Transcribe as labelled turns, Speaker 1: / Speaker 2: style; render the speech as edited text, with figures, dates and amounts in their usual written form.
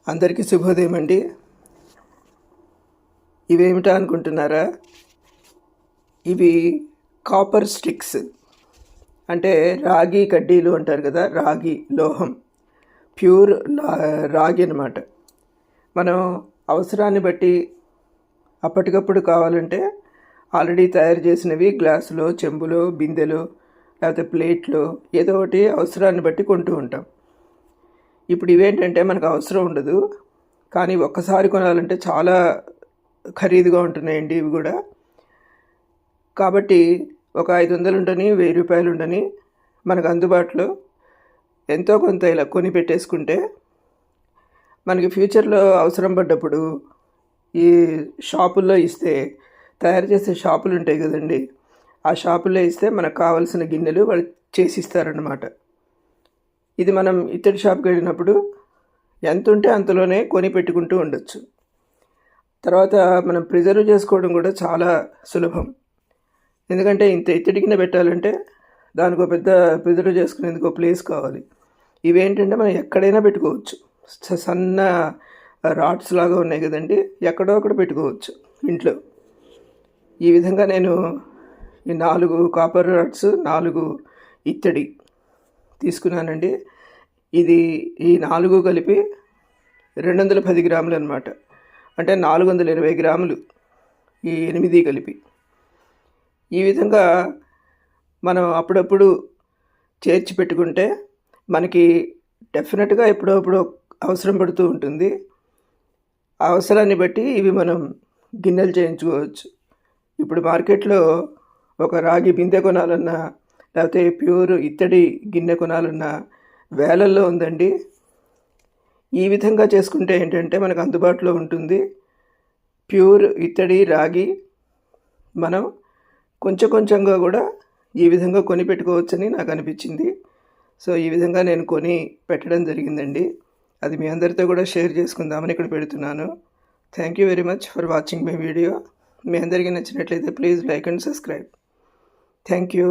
Speaker 1: అందరికీ శుభోదయం అండి. ఇవేమిటా అనుకుంటున్నారా? ఇవి కాపర్ స్టిక్స్, అంటే రాగి కడ్డీలు అంటారు కదా, రాగి లోహం, ప్యూర్ రాగి అన్నమాట. మనం అవసరాన్ని బట్టి అప్పటికప్పుడు కావాలంటే ఆల్రెడీ తయారు చేసినవి గ్లాసులో, చెంబులో, బిందెలో, లేకపోతే ప్లేట్లో ఏదో ఒకటి అవసరాన్ని బట్టి కొంటూ ఉంటాం. ఇప్పుడు ఇవేంటంటే మనకు అవసరం ఉండదు, కానీ ఒక్కసారి కొనాలంటే చాలా ఖరీదుగా ఉంటున్నాయండి ఇవి కూడా. కాబట్టి ఒక 500 ఉండని, 1000 రూపాయలు ఉండని మనకు అందుబాటులో ఎంతో కొంత ఇలా కొని పెట్టేసుకుంటే మనకి ఫ్యూచర్లో అవసరం పడ్డప్పుడు ఈ షాపుల్లో ఇస్తే, తయారు చేసే షాపులు ఉంటాయి కదండి, ఆ షాపుల్లో ఇస్తే మనకు కావాల్సిన గిన్నెలు వాళ్ళు చేసిస్తారన్నమాట. ఇది మనం ఇత్తడి షాప్కి వెళ్ళినప్పుడు ఎంత ఉంటే అంతలోనే కొని పెట్టుకుంటూ ఉండొచ్చు. తర్వాత మనం ప్రిజర్వ్ చేసుకోవడం కూడా చాలా సులభం. ఎందుకంటే ఇంత ఇత్తడి గిన్నె పెట్టాలంటే దానికి ఒక పెద్ద ప్రిజర్వ్ చేసుకునేందుకు ఒక ప్లేస్ కావాలి. ఇవేంటంటే మనం ఎక్కడైనా పెట్టుకోవచ్చు. సన్న రాడ్స్ లాగా ఉన్నాయి కదండి, ఎక్కడో అక్కడ పెట్టుకోవచ్చు ఇంట్లో. ఈ విధంగా నేను ఈ 4 కాపర్ రాడ్స్, 4 ఇత్తడి తీసుకున్నానండి. ఈ 4 కలిపి 210 గ్రాములు అనమాట. అంటే 420 గ్రాములు ఈ 8 కలిపి. ఈ విధంగా మనం అప్పుడప్పుడు చేర్చి పెట్టుకుంటే మనకి డెఫినెట్గా ఎప్పుడప్పుడు అవసరం పడుతూ ఉంటుంది. ఆ అవసరాన్ని బట్టి ఇవి మనం గిన్నెలు చేయించుకోవచ్చు. ఇప్పుడు మార్కెట్లో ఒక రాగి బిందె కొనాలన్నా, లేకపోతే ప్యూర్ ఇత్తడి గిన్నె కొనాలన్నా వేలల్లో ఉందండి. ఈ విధంగా చేసుకుంటే ఏంటంటే మనకు అందుబాటులో ఉంటుంది. ప్యూర్ ఇత్తడి రాగి మనం కొంచెం కొంచెంగా కూడా ఈ విధంగా కొని పెట్టుకోవచ్చని నాకు అనిపించింది. సో ఈ విధంగా నేను కొని పెట్టడం జరిగిందండి. అది మీ అందరితో కూడా షేర్ చేసుకుందామని ఇక్కడ పెడుతున్నాను. Thank you very much for watching my video. మీ అందరికీ నచ్చినట్లయితే please like and subscribe. Thank you.